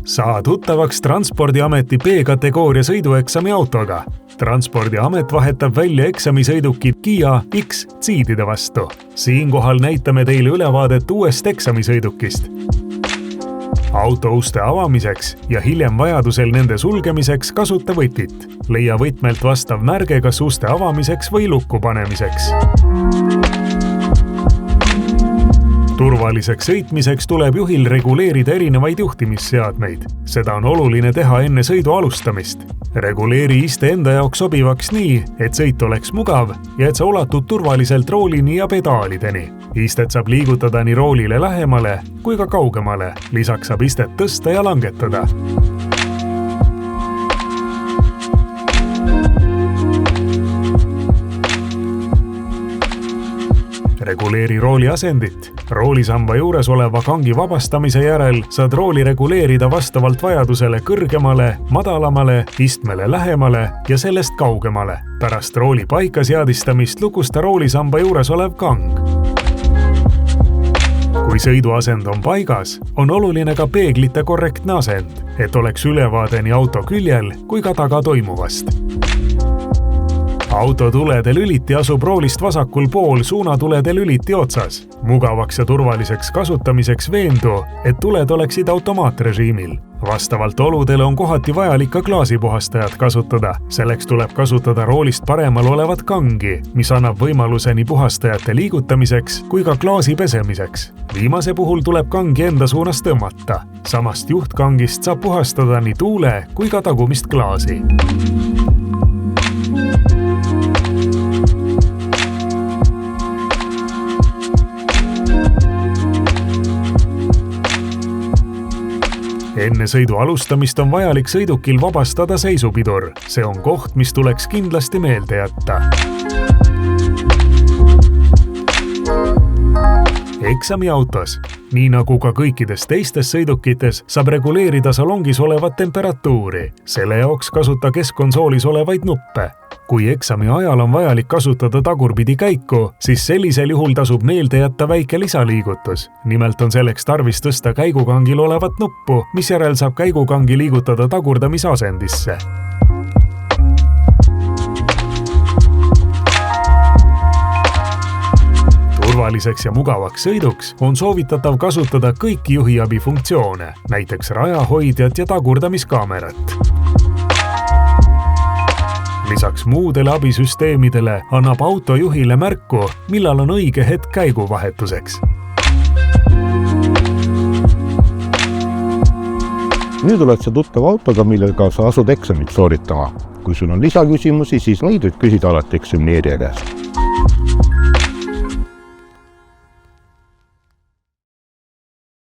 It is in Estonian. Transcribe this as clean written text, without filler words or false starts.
Saa tuttavaks Transpordiameti B-kategooria sõidueksami autoga. Transpordiamet vahetab välja eksamisõidukid Kia X-Ceedide vastu. Siinkohal näitame teile ülevaadet uuest eksamisõidukist. Auto uste avamiseks ja hiljem vajadusel nende sulgemiseks kasuta võtit. Leia võtmelt vastav märge kas uste avamiseks või lukku panemiseks. Turvaliseks sõitmiseks tuleb juhil reguleerida erinevaid juhtimisseadmeid. Seda on oluline teha enne sõidu alustamist. Reguleeri iste enda jaoks sobivaks nii, et sõit oleks mugav ja et sa ulatud turvaliselt roolini ja pedaalideni. Istet saab liigutada nii roolile lähemale kui ka kaugemale. Lisaks saab istet tõsta ja langetada. Reguleeri rooli asendit. Roolisamba juures oleva kangi vabastamise järel saad rooli reguleerida vastavalt vajadusele kõrgemale, madalamale, istmele lähemale ja sellest kaugemale. Pärast rooli paika seadistamist lukusta roolisamba juures olev kang. Kui sõiduasend on paigas, on oluline ka peeglite korrektne asend, et oleks ülevaade nii auto küljel kui ka taga toimuvast. Auto tulede lüliti asub roolist vasakul pool suunatulede lüliti otsas. Mugavaks ja turvaliseks kasutamiseks veendu, et tuled oleksid automaatrežiimil. Vastavalt oludele on kohati vajalik ka klaasipuhastajat kasutada. Selleks tuleb kasutada roolist paremal olevat kangi, mis annab võimaluse nii puhastajate liigutamiseks kui ka klaasi pesemiseks. Viimase puhul tuleb kangi enda suunas tõmmata. Samast juhtkangist saab puhastada nii tuule kui ka tagumist klaasi. Enne sõidu alustamist on vajalik sõidukil vabastada seisupidur. See on koht, mis tuleks kindlasti meelde jätta. Eksamiautos, nii nagu ka kõikides teistes sõidukites, saab reguleerida salongis olevat temperatuuri. Selle jaoks kasuta keskkonsoolis olevaid nuppe. Kui eksami ajal on vajalik kasutada tagurpidi käiku, siis sellisel juhul tasub meelde jätta väike lisaliigutus. Nimelt on selleks tarvis tõsta käigukangil olevat nuppu, mis järel saab käigukangi liigutada tagurdamise asendisse. Turvaliseks ja mugavaks sõiduks on soovitatav kasutada kõiki juhiabi funktsioone, näiteks rajahoidjat ja tagurdamiskaamerat. Lisaks muudele abisüsteemidele annab auto juhile märku, millal on õige hetk käiguvahetuseks. Nüüd oled sa tuttav autoga, millega sa asud eksamit sooritama. Kui sul on lisaküsimusi, siis võid küsida alati eksamineerija käest.